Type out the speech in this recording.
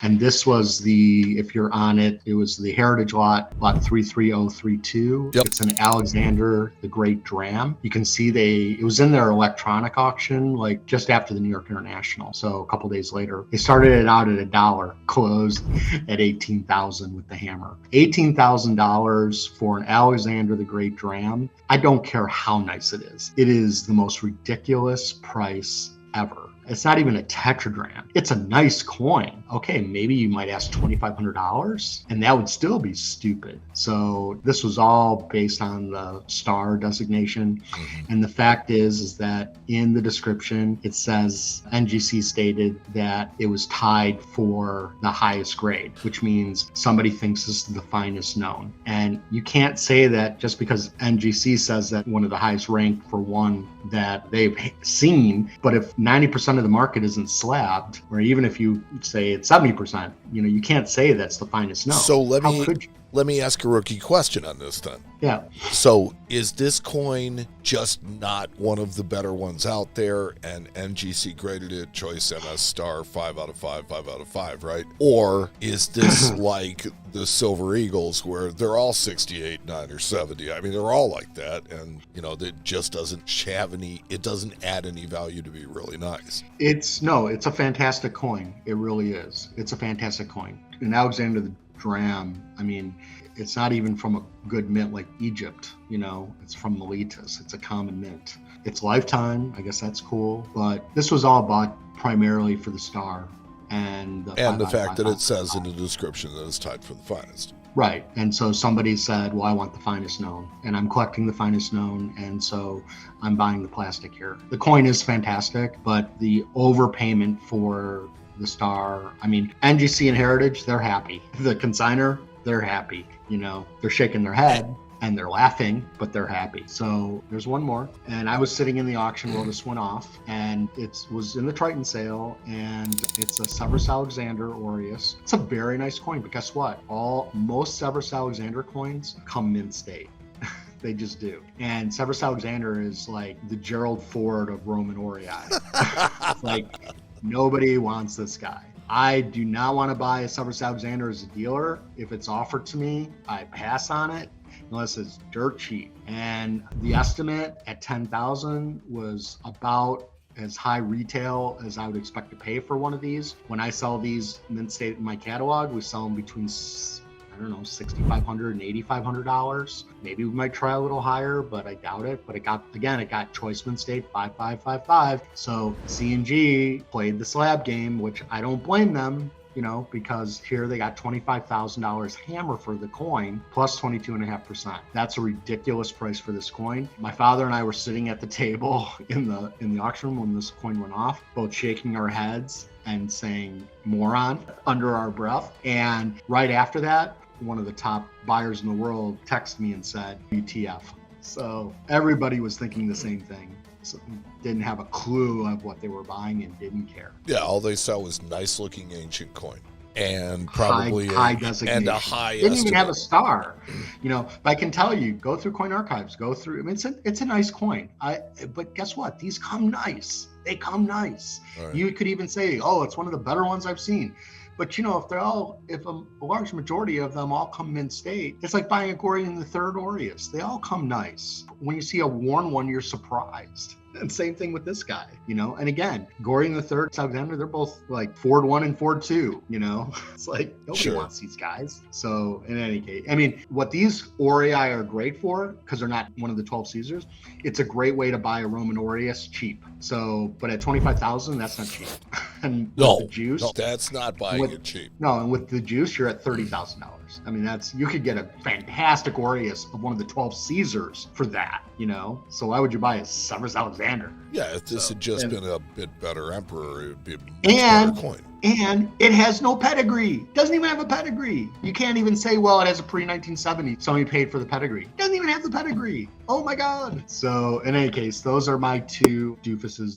And this was if you're on it, it was the Heritage lot 33032. Yep. It's an Alexander the Great Dram. You can see it was in their electronic auction, like just after the New York International. So a couple days later, they started it out at $1, closed at 18,000 with the hammer. $18,000 for an Alexander the Great Dram. I don't care how nice it is. It is the most ridiculous price ever. It's not even a tetragram. It's a nice coin. Okay, maybe you might ask $2,500, and that would still be stupid. So this was all based on the star designation. And the fact is that in the description, it says NGC stated that it was tied for the highest grade, which means somebody thinks this is the finest known. And you can't say that just because NGC says that one of the highest ranked for one that they've seen, but if 90% of the market isn't slabbed, or even if you say it's 70%, you can't say that's the finest known. So let me ask a rookie question on this then. Yeah. So is this coin just not one of the better ones out there, and NGC graded it choice MS star 5 out of 5, 5 out of 5, right? Or is this like the Silver Eagles where they're all 68, 9, or 70? I mean, they're all like that, and that just doesn't it doesn't add any value to be really nice. It's a fantastic coin. It really is. It's a fantastic coin. And Alexander the Dram, I mean, it's not even from a good mint like Egypt, it's from Miletus. It's a common mint. It's lifetime. I guess that's cool. But this was all bought primarily for the star and the fact that it says in the description that it's tied for the finest. Right. And so somebody said, well, I want the finest known, and I'm collecting the finest known, and so I'm buying the plastic here. The coin is fantastic, but the overpayment for the star, I mean, NGC and Heritage, they're happy. The consignor, they're happy. They're shaking their head and they're laughing, but they're happy. So there's one more. And I was sitting in the auction while this went off, and it was in the Triton sale, and it's a Severus Alexander Aureus. It's a very nice coin, but guess what? Most Severus Alexander coins come mint state. They just do. And Severus Alexander is like the Gerald Ford of Roman aurei. Like, nobody wants this guy. I do not want to buy a Severus Alexander as a dealer. If it's offered to me, I pass on it unless it's dirt cheap. And the estimate at 10,000 was about as high retail as I would expect to pay for one of these. When I sell these mint state in my catalog, we sell them between $6,500 and $8,500. Maybe we might try a little higher, but I doubt it. But it got choice mint state 5555. So C&G played the slab game, which I don't blame them, because here they got $25,000 hammer for the coin plus 22.5%. That's a ridiculous price for this coin. My father and I were sitting at the table in the auction room when this coin went off, both shaking our heads and saying moron under our breath. And right after that, one of the top buyers in the world texted me and said, WTF. So everybody was thinking the same thing. So didn't have a clue of what they were buying and didn't care. Yeah, all they saw was nice looking ancient coin and probably high designation. And a high didn't estimate. Even have a star. But I can tell you, go through coin archives, I mean, it's a nice coin. But guess what? These come nice. They come nice. Right. You could even say, oh, it's one of the better ones I've seen. But if a large majority of them all come mint state, it's like buying a Gorion III Aureus. They all come nice. When you see a worn one, you're surprised. And same thing with this guy, And again, Gorion III, Alexander, they're both like Ford 1 and Ford 2, It's like nobody wants these guys. So in any case, I mean, what these aurei are great for, because they're not one of the 12 Caesars, it's a great way to buy a Roman Aureus cheap. So, but at 25,000, that's not cheap. And with the juice, no, that's not buying it cheap. No, and with the juice, you're at $30,000. I mean, you could get a fantastic Aureus of one of the 12 Caesars for that, So why would you buy a Severus Alexander? Yeah, if this had just been a bit better emperor, it would be a much better coin. And it has no pedigree. Doesn't even have a pedigree. You can't even say, well, it has a pre-1970. Somebody paid for the pedigree. Doesn't even have the pedigree. Oh my God. So in any case, those are my two doofuses.